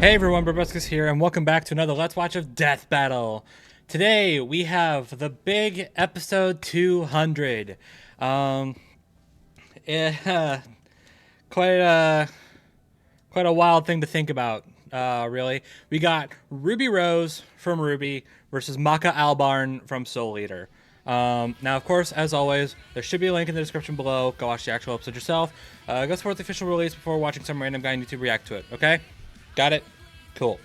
Hey everyone, Brobuscus here, and welcome back to another Let's Watch of Death Battle. Today we have the big episode 200. Um, yeah, quite a wild thing to think about. Really, we got Ruby Rose from RWBY versus Maka Albarn from Soul Eater. Now, of course, as always, there should be a link in the description below. Go watch the actual episode yourself. Go support the official release before watching some random guy on YouTube react to it. Okay? Got it? Cool.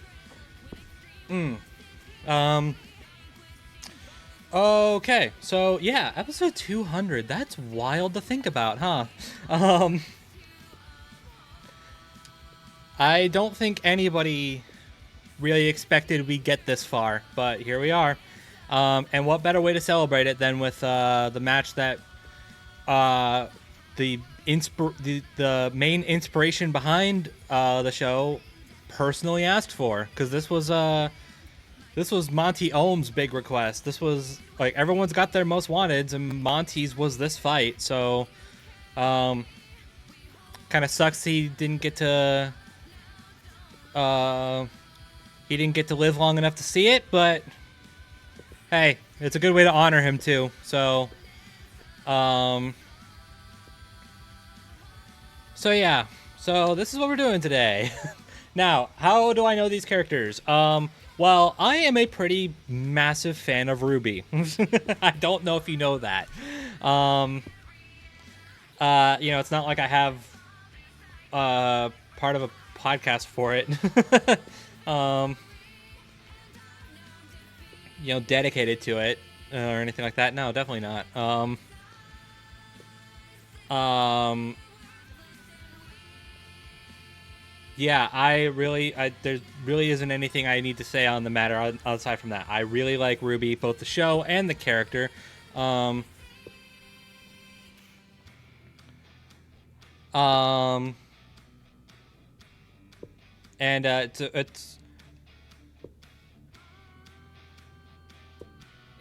Okay, so yeah, episode 200. That's wild to think about, huh? I don't think anybody really expected we'd get this far, but here we are. And what better way to celebrate it than with the match that the main inspiration behind the show personally asked for, because this was Monty Oum's big request. This was like everyone's got their most wanteds, and Monty's was this fight. So, kind of sucks he didn't get to live long enough to see it. But hey, it's a good way to honor him too. So, yeah. So this is what we're doing today. Now, how do I know these characters? Well, I am a pretty massive fan of RWBY. I don't know if you know that. It's not like I have part of a podcast for it. Dedicated to it or anything like that. No, definitely not. Yeah, there really isn't anything I need to say on the matter aside from that. I really like RWBY, both the show and the character. And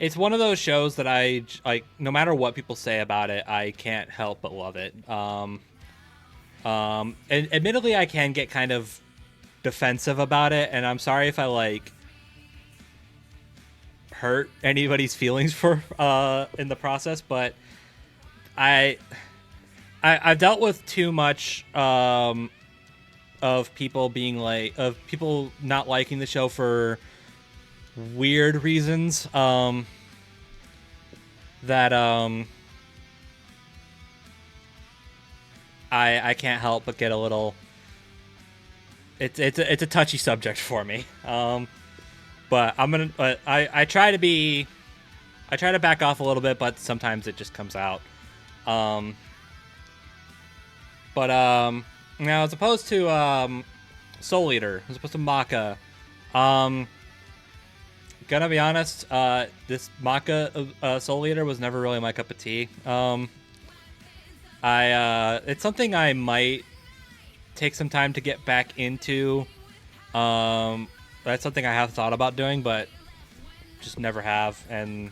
it's one of those shows that I like. No matter what people say about it, I can't help but love it. And admittedly, I can get kind of defensive about it, and I'm sorry if I hurt anybody's feelings for in the process, but I've dealt with too much of people people not liking the show for weird reasons that I can't help but get a little. It's a touchy subject for me. But I'm gonna. I try to back off a little bit, but sometimes it just comes out. Now as opposed to Soul Eater, as opposed to Maka, gonna be honest. This Maka Soul Eater was never really my cup of tea. It's something I might take some time to get back into. That's something I have thought about doing, but just never have, and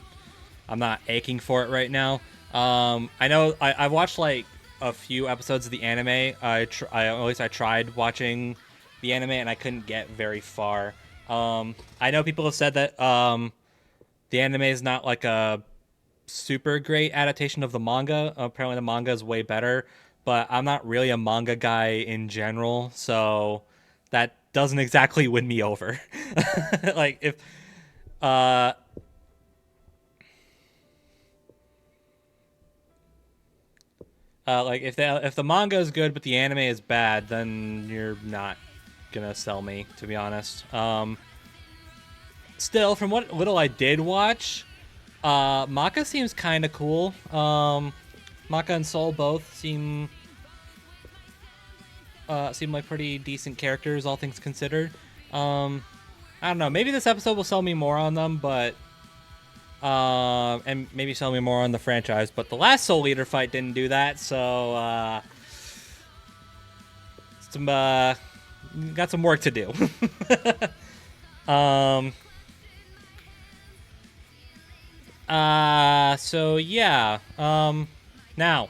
I'm not aching for it right now. I know I watched like a few episodes of the anime. At least I tried watching the anime, and I couldn't get very far. I know people have said that the anime is not like a super great adaptation of the manga. Apparently the manga is way better, but I'm not really a manga guy in general, so that doesn't exactly win me over. Like if if the manga is good but the anime is bad, then you're not gonna sell me, to be honest. Still, from what little I did watch, Maka seems kind of cool. Maka and Soul both seem like pretty decent characters, all things considered. I don't know. Maybe this episode will sell me more on them, but and maybe sell me more on the franchise. But the last Soul Eater fight didn't do that, so got some work to do. So yeah. Now,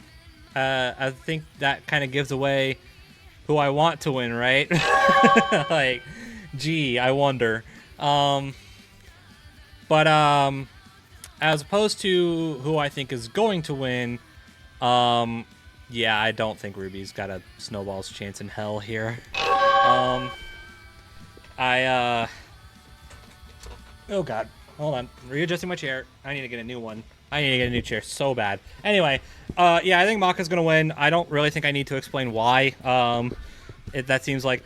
I think that kind of gives away who I want to win, right? Like, Gee, I wonder. But as opposed to who I think is going to win, yeah, I don't think Ruby's got a snowball's chance in hell here. Oh god, hold on, readjusting my chair. I need to get a new one. I need to get a new chair so bad. Anyway, yeah, I think Maka's gonna win. I don't really think I need to explain why. That seems like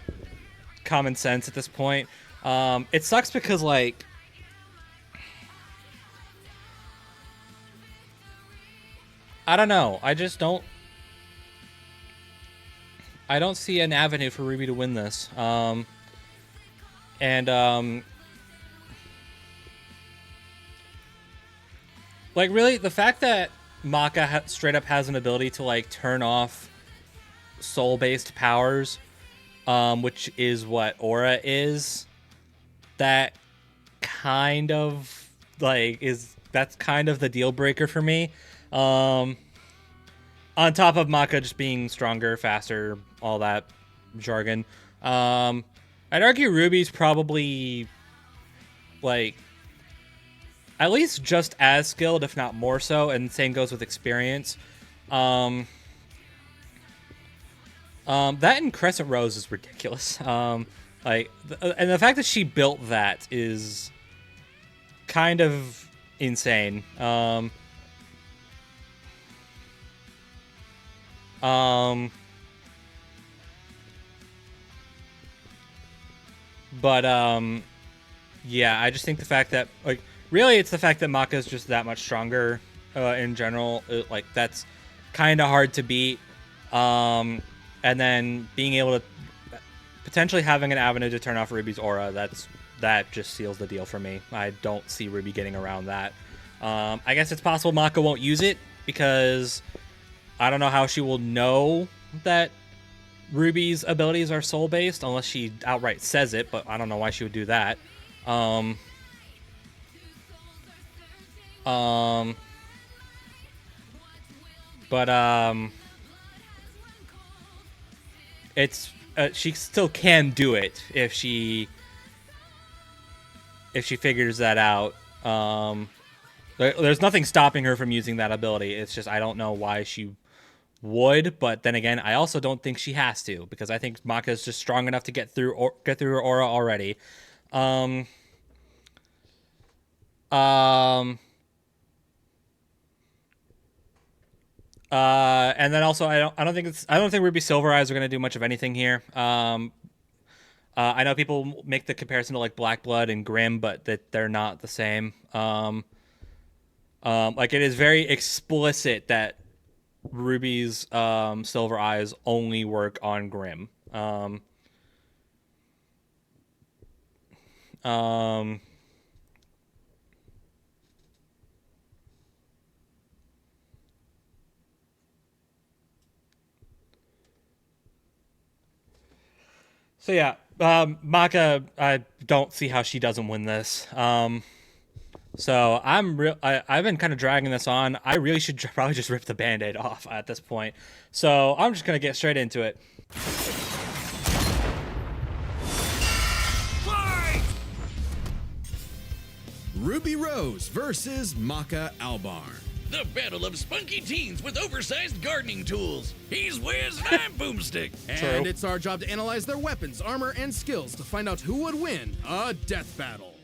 common sense at this point. It sucks because, like, I don't know. I don't see an avenue for Ruby to win this. Like, really, the fact that Maka straight up has an ability to, like, turn off soul-based powers, which is what Aura is, that kind of, like, that's kind of the deal breaker for me. On top of Maka just being stronger, faster, all that jargon. I'd argue Ruby's probably, like, at least just as skilled, if not more so, and same goes with experience. That and Crescent Rose is ridiculous. And the fact that she built that is kind of insane. Yeah, I just think the fact that, like, really, it's the fact that Maka is just that much stronger in general. Like, that's kind of hard to beat. And then being able to potentially having an avenue to turn off Ruby's aura, that just seals the deal for me. I don't see Ruby getting around that. I guess it's possible Maka won't use it because I don't know how she will know that Ruby's abilities are soul-based unless she outright says it, but I don't know why she would do that. It's she still can do it if she figures that out. There's nothing stopping her from using that ability. It's just I don't know why she would, but then again, I also don't think she has to because I think Maka is just strong enough to get through her aura already. And then also I don't think Ruby Silver-Eyes are going to do much of anything here. I know people make the comparison to like Black Blood and Grim, but that they're not the same. Like it is very explicit that Ruby's Silver-Eyes only work on Grim. So yeah, Maka, I don't see how she doesn't win this. So I've been kind of dragging this on. I really should probably just rip the Band-Aid off at this point. So I'm just gonna get straight into it. Fight! Ruby Rose versus Maka Albarn. The battle of spunky teens with oversized gardening tools. He's Wiz and I'm Boomstick. And it's our job to analyze their weapons, armor, and skills to find out who would win a death battle.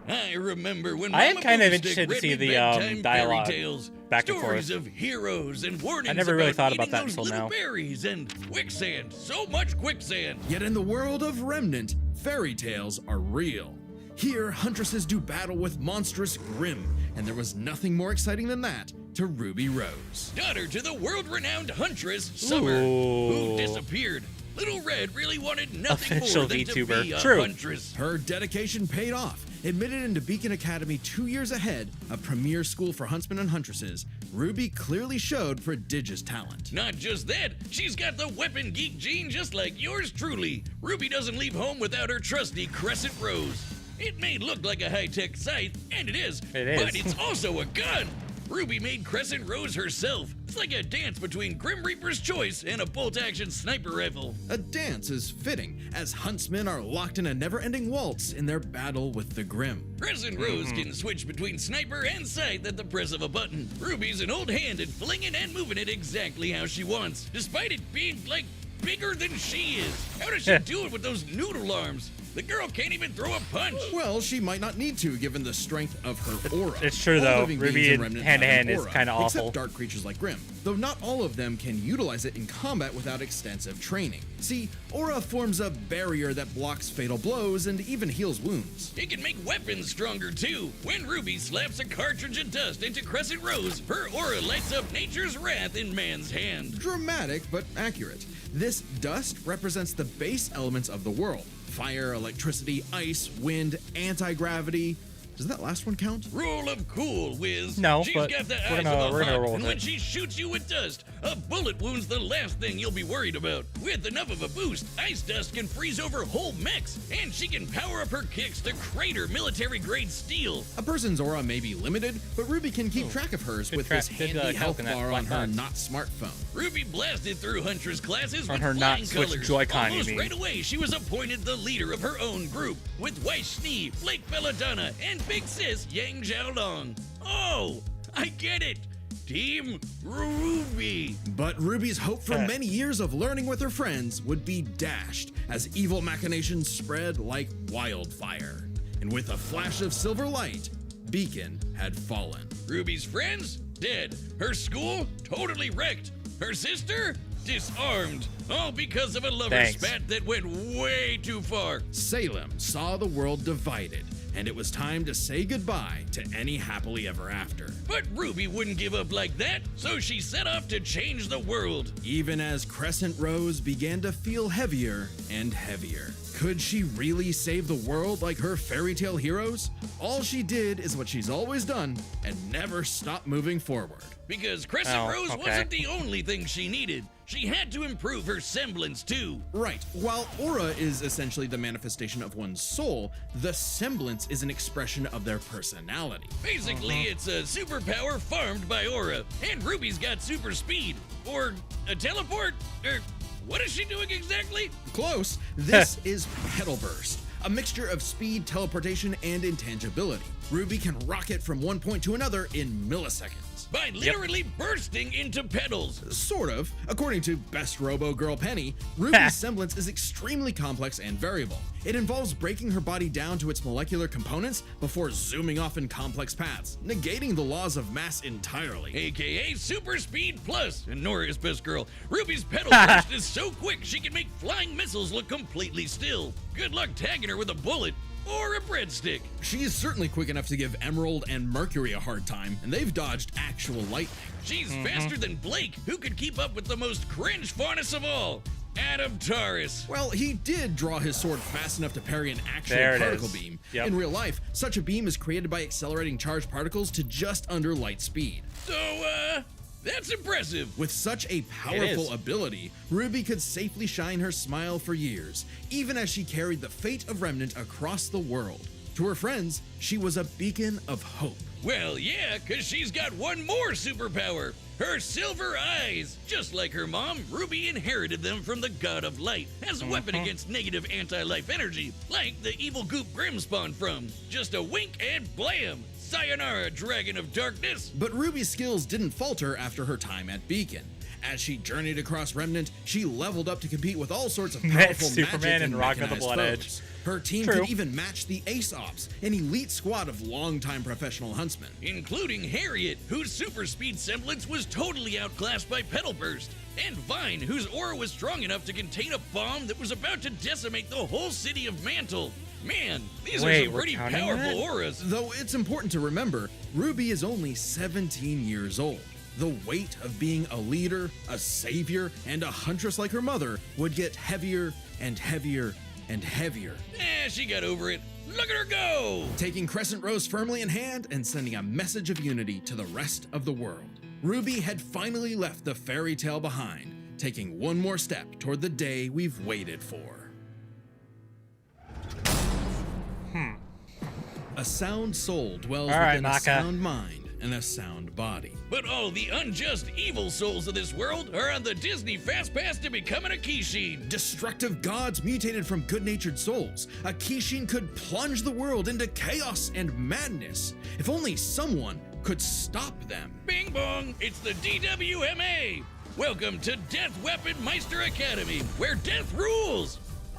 I remember when I am Mama kind of Boomstick interested to read see me the bedtime dialogue fairy tales, back and stories forth. of heroes and warnings I never really about thought about eating that those until little now. berries and quicksand. So much quicksand. Yet in the world of Remnant, fairy tales are real. Here, huntresses do battle with monstrous Grim, and there was nothing more exciting than that to Ruby Rose. Daughter to the world-renowned huntress, Summer, who disappeared. Little Red really wanted nothing Official more than VTuber. to be a True. huntress. Her dedication paid off. Admitted into Beacon Academy 2 years ahead, a premier school for huntsmen and huntresses, Ruby clearly showed prodigious talent. Not just that, she's got the weapon geek gene just like yours truly. Ruby doesn't leave home without her trusty Crescent Rose. It may look like a high-tech scythe, and it is, It is. but it's also a gun. Ruby made Crescent Rose herself. It's like a dance between Grim Reaper's Choice and a bolt-action sniper rifle. A dance is fitting, as huntsmen are locked in a never-ending waltz in their battle with the Grim. Crescent Rose can switch between sniper and scythe at the press of a button. Ruby's an old hand at flinging and moving it exactly how she wants, despite it being, like, bigger than she is. How does she do it with those noodle arms? The girl can't even throw a punch. Well, she might not need to, given the strength of her aura. It's true, All though. living Ruby beings in Remnant hand-to-hand have an is aura, kinda awful. Except dark creatures like Grim, though not all of them can utilize it in combat without extensive training. See, aura forms a barrier that blocks fatal blows and even heals wounds. It can make weapons stronger, too. When Ruby slaps a cartridge of dust into Crescent Rose, her aura lights up nature's wrath in man's hand. Dramatic, but accurate. This dust represents the base elements of the world. Fire, electricity, ice, wind, anti-gravity. Does that last one count? Rule of cool, Wiz. No, She's but got the we're eyes gonna of a roll hawk, with and when it. she shoots you with dust, a bullet wound's the last thing you'll be worried about. With enough of a boost, ice dust can freeze over whole mechs, and she can power up her kicks to crater military-grade steel. A person's aura may be limited, but Ruby can keep track of hers with this good, handy health help in that bar on black her box. not smartphone. Ruby blasted through Huntress classes On with her flying not Switch colors. Joy-Con, you Almost mean. right away, she was appointed the leader of her own group, with Weiss Schnee, Flake Belladonna, and Big Sis Yang Xiaolong. Oh, I get it. Team Ruby. But Ruby's hope for many years of learning with her friends would be dashed as evil machinations spread like wildfire. And with a flash of silver light, Beacon had fallen. Ruby's friends? Dead. Her school? Totally wrecked. Her sister? Disarmed. All because of a lover Thanks. spat that went way too far. Salem saw the world divided, and it was time to say goodbye to any happily ever after. But Ruby wouldn't give up like that, so she set off to change the world. Even as Crescent Rose began to feel heavier and heavier. Could she really save the world like her fairy tale heroes? All she did is what she's always done and never stopped moving forward. Because Crescent Oh, Rose okay. wasn't the only thing she needed. She had to improve her semblance too. Right, while aura is essentially the manifestation of one's soul, the semblance is an expression of their personality. Basically, it's a superpower farmed by aura. And Ruby's got super speed. Or a teleport? Or what is she doing exactly? Close, this is Petal Burst, a mixture of speed, teleportation, and intangibility. Ruby can rocket from one point to another in milliseconds. By literally bursting into petals. Sort of. According to Best Robo Girl Penny, Ruby's semblance is extremely complex and variable. It involves breaking her body down to its molecular components before zooming off in complex paths, negating the laws of mass entirely. AKA Super Speed Plus. And Nora is best girl. Ruby's petal burst is so quick she can make flying missiles look completely still. Good luck tagging her with a bullet. Or a breadstick. She's certainly quick enough to give Emerald and Mercury a hard time, and they've dodged actual lightning. She's faster than Blake, who could keep up with the most cringe faunus of all, Adam Taurus. Well, he did draw his sword fast enough to parry an actual There it particle is. beam. Yep. In real life, such a beam is created by accelerating charged particles to just under light speed. So, that's impressive. With such a powerful ability, Ruby could safely shine her smile for years, even as she carried the fate of Remnant across the world. To her friends, she was a beacon of hope. Well, yeah, 'cause she's got one more superpower. Her silver eyes. Just like her mom, Ruby inherited them from the God of Light as a weapon against negative anti-life energy, like the evil goop Grim spawned from. Just a wink and blam! Sayonara, Dragon of Darkness! But Ruby's skills didn't falter after her time at Beacon. As she journeyed across Remnant, she leveled up to compete with all sorts of powerful Superman magic and Rock of the mechanized Blood foes. Edge. Her team True. could even match the Ace Ops, an elite squad of longtime professional huntsmen. Including Harriet, whose super speed semblance was totally outclassed by Petal Burst, and Vine, whose aura was strong enough to contain a bomb that was about to decimate the whole city of Mantle. Man, these are Wait, some we're pretty counting powerful that? auras. Though it's important to remember, Ruby is only 17 years old. The weight of being a leader, a savior, and a huntress like her mother would get heavier and heavier and heavier. She got over it. Look at her go! Taking Crescent Rose firmly in hand and sending a message of unity to the rest of the world. Ruby had finally left the fairy tale behind, taking one more step toward the day we've waited for. A sound soul dwells All right, within a Maka. sound mind. and a sound body. But all the unjust evil souls of this world are on the Disney Fast Pass to becoming a Kishin. Destructive gods mutated from good-natured souls. A Kishin could plunge the world into chaos and madness. If only someone could stop them. Bing bong, it's the DWMA. Welcome to Death Weapon Meister Academy, where death rules.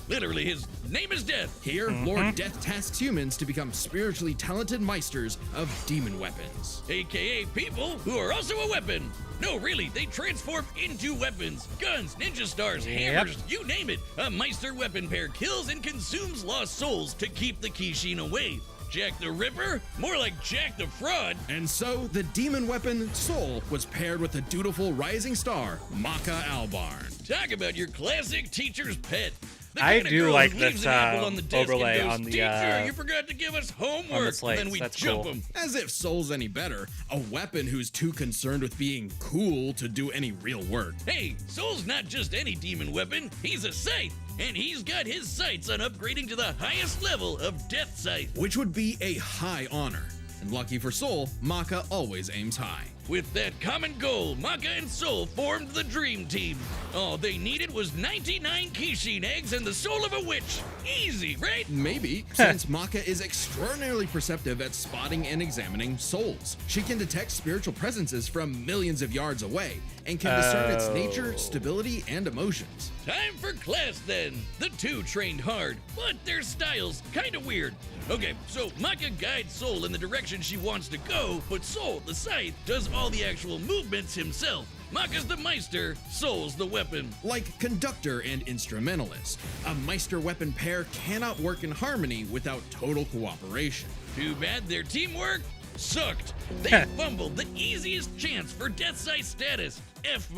Literally, his name is Death. Here, Lord Death tasks humans to become spiritually talented meisters of demon weapons. AKA people who are also a weapon. No, really, they transform into weapons. Guns, ninja stars, hammers, you name it. A Meister weapon pair kills and consumes lost souls to keep the Kishin away. Jack the Ripper? More like Jack the Fraud. And so, the demon weapon Soul was paired with the dutiful rising star, Maka Albarn. Talk about your classic teacher's pet. The I kind of do girl like who leaves this an apple on the desk overlay and goes, on the, Teacher, you forgot to give us homework. slates. And then we That's jump cool. them. As if Soul's any better, a weapon who's too concerned with being cool to do any real work. Hey, Soul's not just any demon weapon. He's a scythe. And he's got his sights on upgrading to the highest level of Death Scythe. Which would be a high honor. And lucky for Soul, Maka always aims high. With that common goal, Maka and Soul formed the Dream Team. All they needed was 99 Kishin eggs and the soul of a witch. Easy, right? Maybe, since Maka is extraordinarily perceptive at spotting and examining souls. She can detect spiritual presences from millions of yards away and can discern its nature, stability, and emotions. Time for class then. The two trained hard, but their styles kinda weird. Okay, so Maka guides Soul in the direction she wants to go, but Soul, the scythe, does all the actual movements himself. Maka's the Meister, Soul's the weapon. Like conductor and instrumentalist, a Meister weapon pair cannot work in harmony without total cooperation. Too bad their teamwork sucked. They fumbled the easiest chance for Death Scythe status, F-.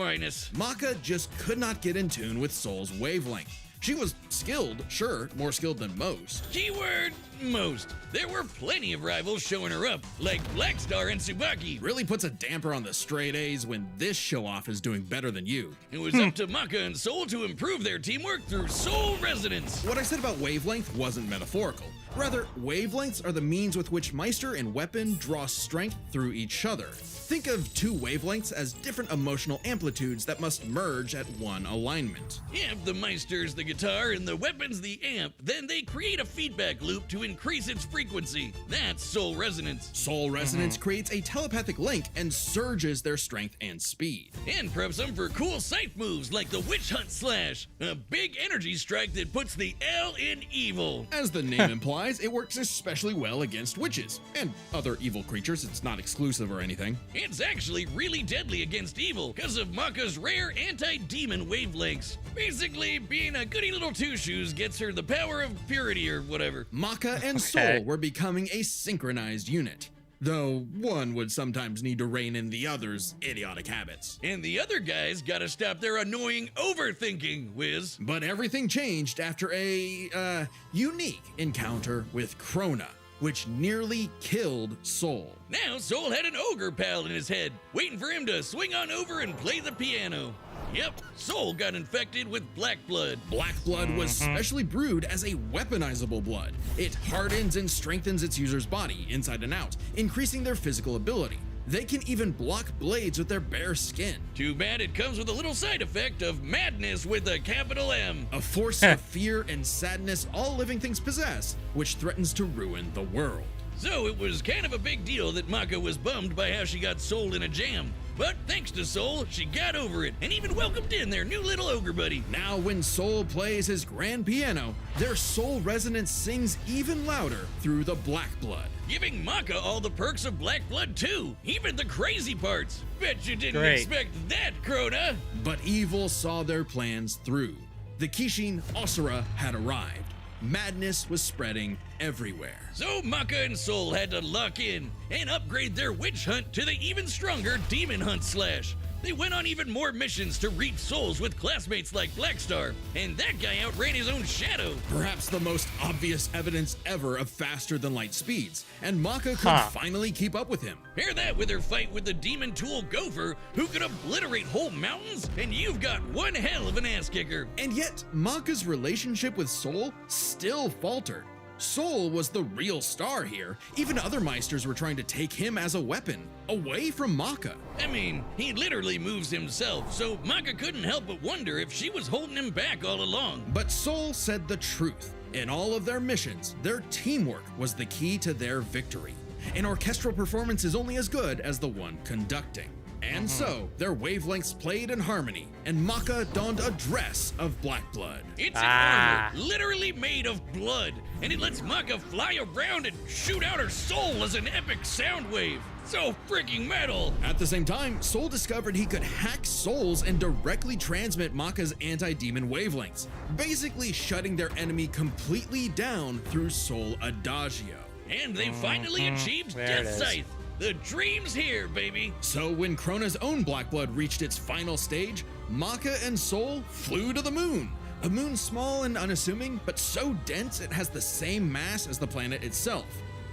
Maka just could not get in tune with Soul's wavelength. She was skilled, sure, more skilled than most. Keyword, most. There were plenty of rivals showing her up, like Blackstar and Tsubaki. Really puts a damper on the straight A's when this show-off is doing better than you. It was up to Maka and Soul to improve their teamwork through soul resonance. What I said about wavelength wasn't metaphorical. Rather, wavelengths are the means with which Meister and weapon draw strength through each other. Think of two wavelengths as different emotional amplitudes that must merge at one alignment. If the Meister's the guitar and the weapon's the amp, then they create a feedback loop to increase its frequency. That's soul resonance. Soul resonance creates a telepathic link and surges their strength and speed. And preps them for cool scythe moves like the Witch Hunt Slash, a big energy strike that puts the L in evil. As the name implies, it works especially well against witches and other evil creatures. It's not exclusive or anything. It's actually really deadly against evil because of Maka's rare anti-demon wavelengths. Basically, being a goody little two-shoes gets her the power of purity or whatever. Maka and Soul were becoming a synchronized unit, though one would sometimes need to rein in the other's idiotic habits. And the other guys gotta stop their annoying overthinking, Wiz. But everything changed after a, unique encounter with Krona, which nearly killed Soul. Now Soul had an ogre pal in his head, waiting for him to swing on over and play the piano. Yep, Soul got infected with black blood. Black blood was specially brewed as a weaponizable blood. It hardens and strengthens its user's body inside and out, increasing their physical ability. They can even block blades with their bare skin. Too bad it comes with a little side effect of madness with a capital M. A force of fear and sadness all living things possess, which threatens to ruin the world. So it was kind of a big deal that Maka was bummed by how she got sold in a jam. But thanks to Soul, she got over it and even welcomed in their new little ogre buddy. Now when Soul plays his grand piano, their soul resonance sings even louder through the black blood. Giving Maka all the perks of black blood too, even the crazy parts. Bet you didn't Great. expect that, Krona. But evil saw their plans through. The Kishin Asura had arrived. Madness was spreading everywhere. So Maka and Soul had to lock in and upgrade their witch hunt to the even stronger demon hunt slash. They went on even more missions to reach souls with classmates like Blackstar, and that guy outran his own shadow. Perhaps the most obvious evidence ever of faster than light speeds, and Maka could finally keep up with him. Pair that with her fight with the demon tool Gopher, who could obliterate whole mountains, and you've got one hell of an ass kicker. And yet, Maka's relationship with Soul still faltered. Soul was the real star here. Even other Meisters were trying to take him as a weapon, away from Maka. I mean, he literally moves himself, so Maka couldn't help but wonder if she was holding him back all along. But Soul said the truth. In all of their missions, their teamwork was the key to their victory. An orchestral performance is only as good as the one conducting. And so, their wavelengths played in harmony, and Maka donned a dress of black blood. It's an armor literally made of blood, and it lets Maka fly around and shoot out her soul as an epic sound wave. So freaking metal! At the same time, Soul discovered he could hack souls and directly transmit Maka's anti-demon wavelengths, basically shutting their enemy completely down through Soul Adagio. And they finally achieved There it Death is. Scythe. The dream's here, baby. So when Krona's own black blood reached its final stage, Maka and Soul flew to the moon. A moon small and unassuming, but so dense it has the same mass as the planet itself.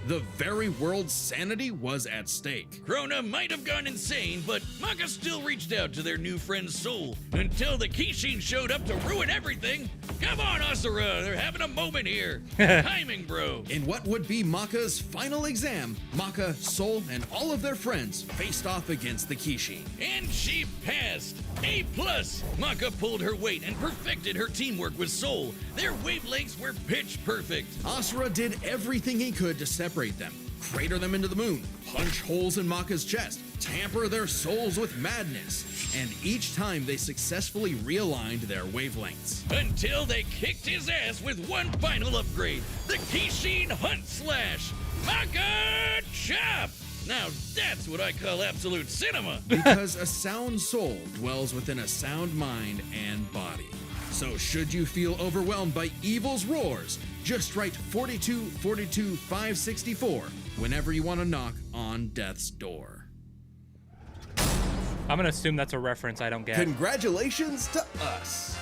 The very world's sanity was at stake. Krona might have gone insane, but Maka still reached out to their new friend Soul until the Kishin showed up to ruin everything. Come on, Asura, they're having a moment here. Timing, bro. In what would be Maka's final exam, Maka, Soul, and all of their friends faced off against the Kishin. And she passed. A+. Maka pulled her weight and perfected her teamwork with Soul. Their wavelengths were pitch perfect. Asura did everything he could to separate them, crater them into the moon, punch holes in Maka's chest, tamper their souls with madness, and each time they successfully realigned their wavelengths. Until they kicked his ass with one final upgrade, the Kishin Hunt Slash. Maka Chop! Now that's what I call absolute cinema. Because a sound soul dwells within a sound mind and body. So should you feel overwhelmed by evil's roars, just write 4242564 whenever you want to knock on death's door. I'm gonna assume that's a reference I don't get. Congratulations to us.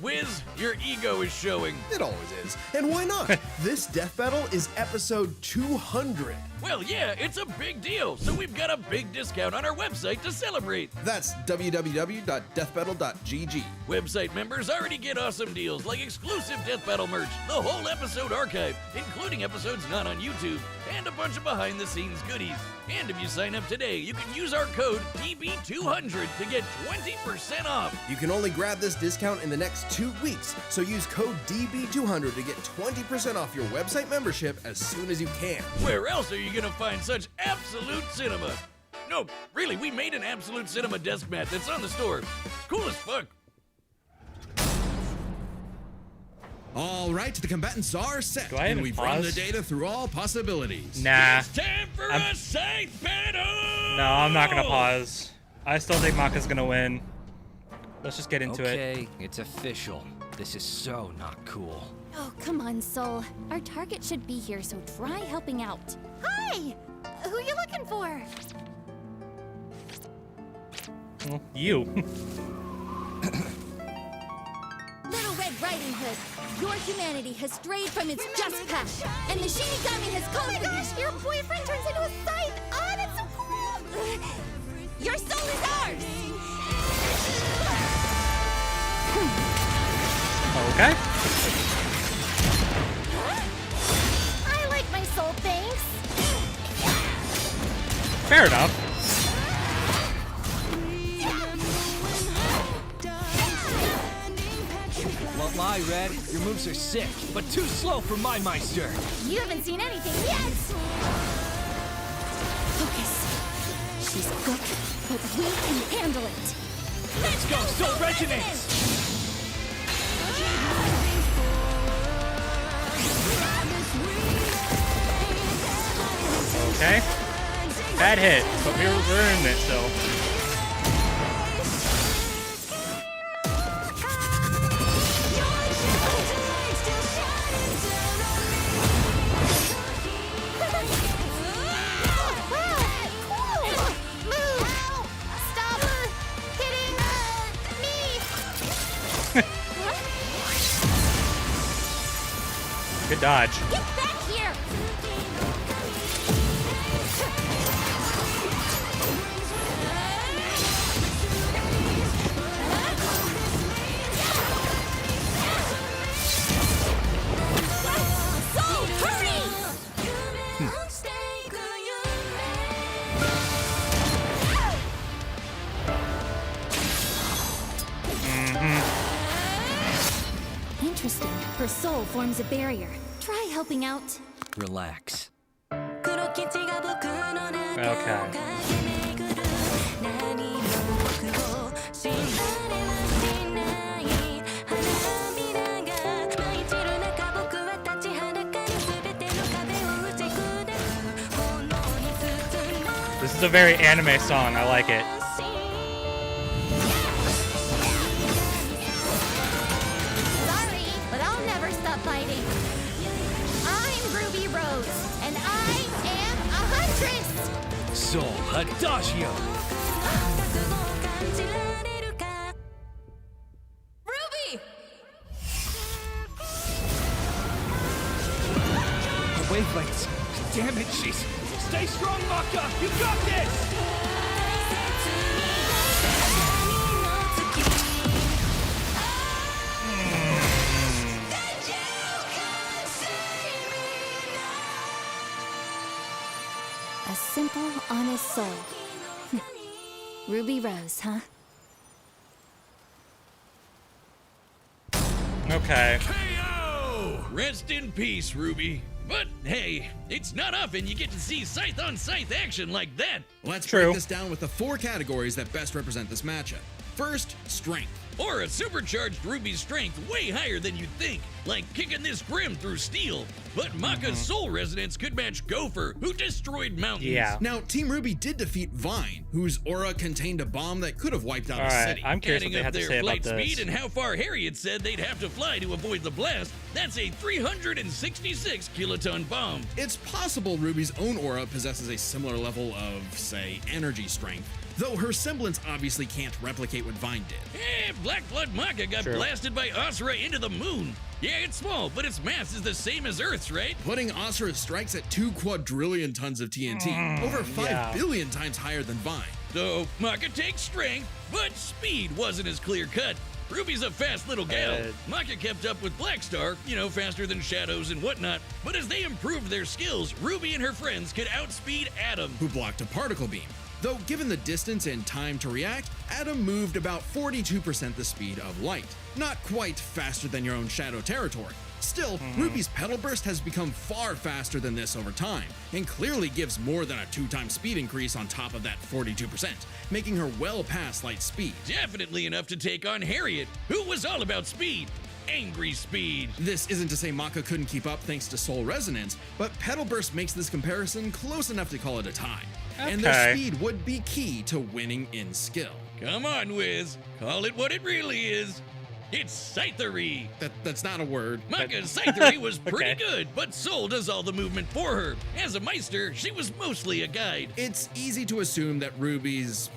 Wiz, your ego is showing. It always is. And why not? This death battle is episode 200. Well, yeah, it's a big deal, so we've got a big discount on our website to celebrate. That's www.deathbattle.gg. Website members already get awesome deals like exclusive Death Battle merch, the whole episode archive, including episodes not on YouTube, and a bunch of behind-the-scenes goodies. And if you sign up today, you can use our code DB200 to get 20% off. You can only grab this discount in the next 2 weeks, so use code DB200 to get 20% off your website membership as soon as you can. Where else are you gonna find such absolute cinema? No, really, we made an absolute cinema desk mat that's on the store. It's cool as fuck. All right, the combatants are set, Do I and even we've run the pause? data through all possibilities. Nah. It's time for a scythe battle! No, I'm not gonna pause. I still think Maka's gonna win. Let's just get into it. Okay, it's official. This is so not cool. Oh, come on, Soul. Our target should be here, so try helping out. Hi! Who are you looking for? Well, you. Little Red Riding Hood, your humanity has strayed from its just path, and the Shinigami has called for you. Your boyfriend turns into a scythe! Oh, that's so cool! Your soul is ours! Okay. I like my soul, thanks. Fair enough. Won't lie, Red. Your moves are sick, but too slow for my Meister. You haven't seen anything yet! Focus. She's good, but we can handle it. Let's go, Soul Resonance! Okay. Bad hit, but we're in it still. Good dodge. Get back here! Soul, hurry! Interesting. Her soul forms a barrier. Try helping out. Relax. Okay. This is a very anime song. I like it. Sorry, but I'll never stop fighting. I'm Ruby Rose, and I am a huntress! Soul Adagio. Ruby! The wavelengths. Damn it, she's... Stay strong, Maka! You got this! A simple, honest soul. Ruby Rose, huh? Okay. KO! Rest in peace, Ruby. But hey, it's not often you get to see scythe on scythe action like that. Let's True. break this down with the 4 categories that best represent this matchup. First, strength. Or a supercharged Ruby's strength way higher than you'd think, like kicking this Grim through steel. But Maka's soul resonance could match Gopher, who destroyed mountains. Yeah. Now, Team RWBY did defeat Vine, whose aura contained a bomb that could have wiped out All a right. city. I'm curious what Adding they up have to their say flight about speed this. and how far Harriet said they'd have to fly to avoid the blast, that's a 366 kiloton bomb. It's possible Ruby's own aura possesses a similar level of, say, energy strength, though her semblance obviously can't replicate what Vine did. Black-Blooded Maka got True. blasted by Asura into the moon. Yeah, it's small, but its mass is the same as Earth's, right? Putting Asura's strikes at 2 quadrillion tons of TNT, over 5 billion times higher than Vine. So, Maka takes strength, but speed wasn't as clear-cut. Ruby's a fast little gal. Maka kept up with Blackstar, faster than Shadows and whatnot, but as they improved their skills, Ruby and her friends could outspeed Atom. Who blocked a particle beam. Though given the distance and time to react, Atom moved about 42% the speed of light. Not quite faster than your own Shadow territory. Still, Ruby's Petal Burst has become far faster than this over time, and clearly gives more than a 2-time speed increase on top of that 42%, making her well past light speed. Definitely enough to take on Harriet, who was all about speed. Angry speed. This isn't to say Maka couldn't keep up thanks to Soul Resonance, but Petal Burst makes this comparison close enough to call it a tie. And their Okay. speed would be key to winning in skill. Come on, Wiz. Call it what it really is. It's scythery. That's not a word. Maka's scythery was pretty Okay. good, but Soul does all the movement for her. As a Meister, she was mostly a guide. It's easy to assume that Ruby's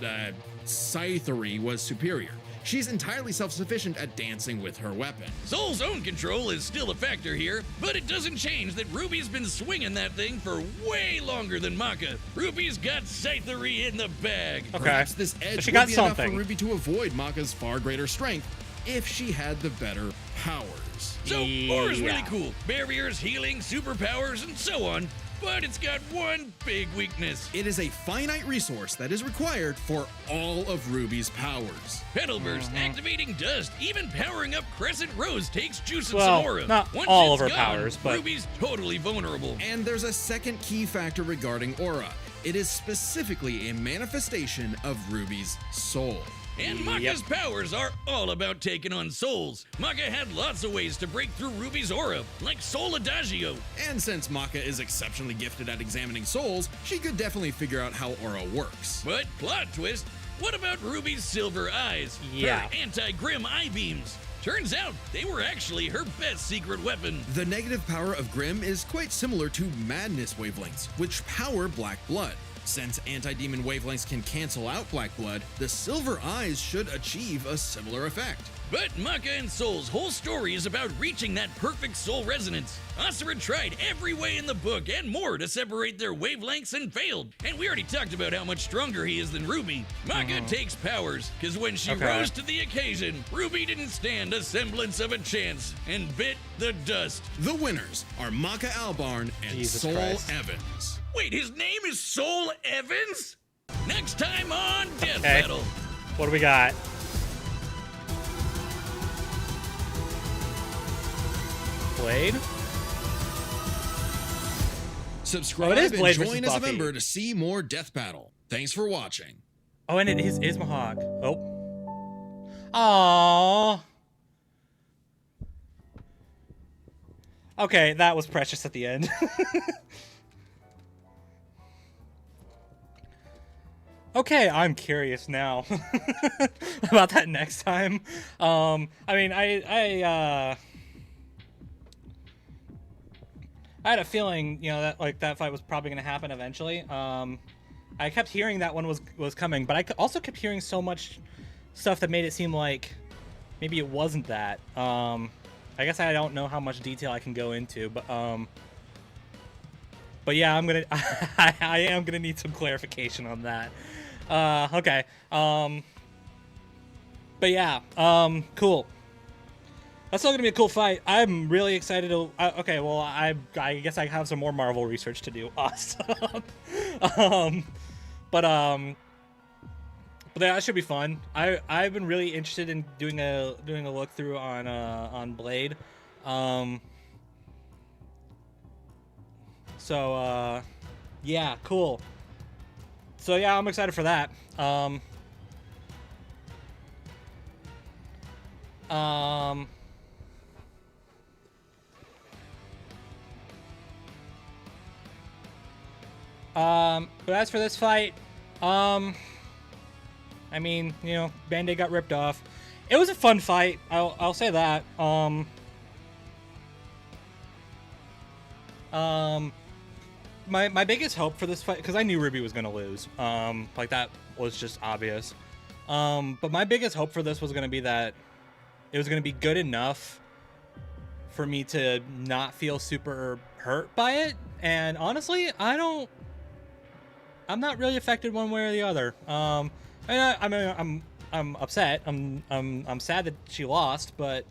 scythery was superior. She's entirely self-sufficient at dancing with her weapon. Soul's own control is still a factor here, but it doesn't change that Ruby's been swinging that thing for way longer than Maka. Ruby's got scythery in the bag. Okay. Perhaps this edge She would got be enough something. for Ruby to avoid Maka's far greater strength if she had the better powers. So, Aura's really Yeah. cool. Barriers, healing, superpowers, and so on. But it's got one big weakness. It is a finite resource that is required for all of Ruby's powers. Petal Burst, activating dust, even powering up Crescent Rose takes juice and Well, some aura. not Once all it's of her gone, powers, but- Ruby's totally vulnerable. And there's a second key factor regarding aura. It is specifically a manifestation of Ruby's soul. And Maka's powers are all about taking on souls. Maka had lots of ways to break through Ruby's aura, like Soul Adagio. And since Maka is exceptionally gifted at examining souls, she could definitely figure out how aura works. But plot twist, what about Ruby's silver eyes? Yeah. Her anti-Grim eye beams. Turns out they were actually her best secret weapon. The negative power of Grim is quite similar to Madness wavelengths, which power Black Blood. Since anti-demon wavelengths can cancel out Black Blood, the Silver Eyes should achieve a similar effect. But Maka and Soul's whole story is about reaching that perfect soul resonance. Asura tried every way in the book and more to separate their wavelengths and failed. And we already talked about how much stronger he is than Ruby. Maka takes powers, because when she Okay. rose to the occasion, Ruby didn't stand a semblance of a chance and bit the dust. The winners are Maka Albarn and Jesus Soul Christ. Evans. Wait, his name is Soul Evans? Next time on Death Okay. Battle. What do we got? Blade? Subscribe it is and Blade versus join as a Buffy. member to see more Death Battle. Thanks for watching. Oh, and it is Ismahawk. Oh. Aww. Okay, that was precious at the end. Okay, I'm curious now about that next time. I mean, I had a feeling, you know, that like that fight was probably going to happen eventually. I kept hearing that one was coming, but I also kept hearing so much stuff that made it seem like maybe it wasn't that. I guess I don't know how much detail I can go into, but yeah, I'm gonna I am gonna need some clarification on that. Okay. But yeah, cool. That's still gonna be a cool fight. I'm really excited to. Okay, well, I guess I have some more Marvel research to do. Awesome. But that should be fun. I've been really interested in doing a look through on Blade. So yeah, cool. So yeah, I'm excited for that. But as for this fight, I mean, you know, Band-Aid got ripped off. It was a fun fight. I'll say that. My biggest hope for this fight, because I knew RWBY was gonna lose. Like that was just obvious. But my biggest hope for this was gonna be that it was gonna be good enough for me to not feel super hurt by it. And honestly, I'm not really affected one way or the other. And I'm upset. I'm sad that she lost, but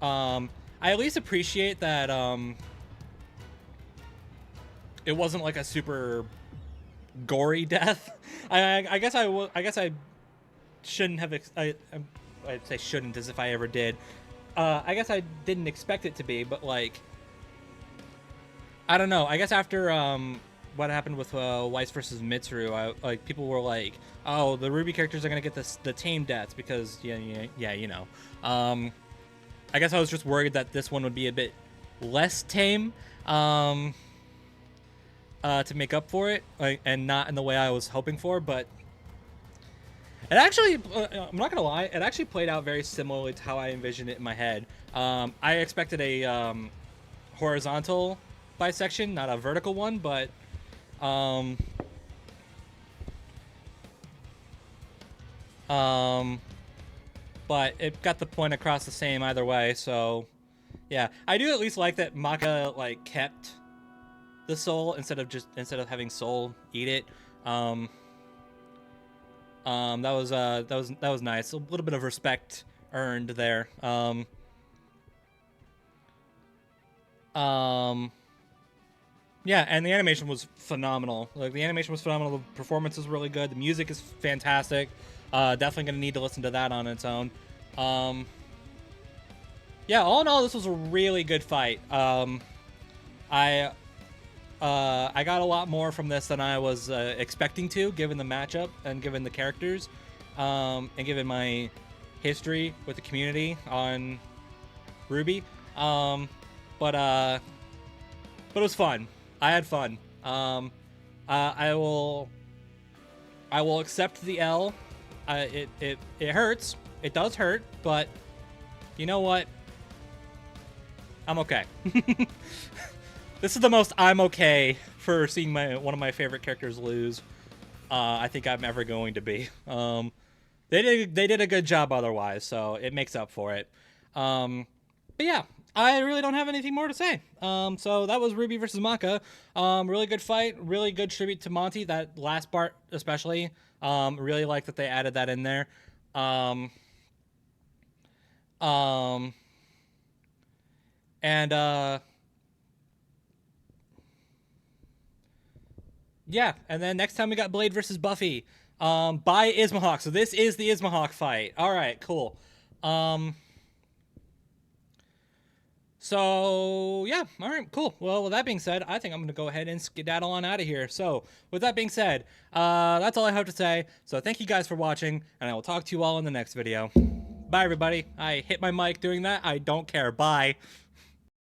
I at least appreciate that it wasn't like a super gory death. I guess I shouldn't have. I'd say shouldn't, as if I ever did. I guess I didn't expect it to be, but like, I don't know. I guess after what happened with Weiss versus Mitsuru, like people were like, "Oh, the RWBY characters are gonna get the tame deaths because yeah, you know." I guess I was just worried that this one would be a bit less tame, to make up for it, like, and not in the way I was hoping for. But it actually, I'm not gonna lie, it actually played out very similarly to how I envisioned it in my head. I expected a horizontal bisection, not a vertical one, but but it got the point across the same either way. So yeah, I do at least like that Maka like kept the soul instead of having Soul eat it. That was nice. A little bit of respect earned there. Yeah, and the animation was phenomenal. Like the animation was phenomenal. The performance is really good. The music is fantastic. Definitely gonna need to listen to that on its own. Yeah, all in all, this was a really good fight. I got a lot more from this than I was expecting to, given the matchup and given the characters, and given my history with the community on RWBY. But it was fun. I had fun. I will accept the L. It hurts. It does hurt, but you know what? I'm okay. This is the most I'm okay for seeing one of my favorite characters lose. I think I'm ever going to be. They did a good job otherwise, so it makes up for it. But yeah, I really don't have anything more to say. So that was RWBY versus Maka. Really good fight. Really good tribute to Monty. That last part especially. Really like that they added that in there. Yeah, and then next time we got Blade versus Buffy, by Ismahawk. So this is the Ismahawk fight. All right, cool. So, yeah. All right, cool. Well, with that being said, I think I'm going to go ahead and skedaddle on out of here. So, with that being said, that's all I have to say. So, thank you guys for watching, and I will talk to you all in the next video. Bye, everybody. I hit my mic doing that. I don't care. Bye.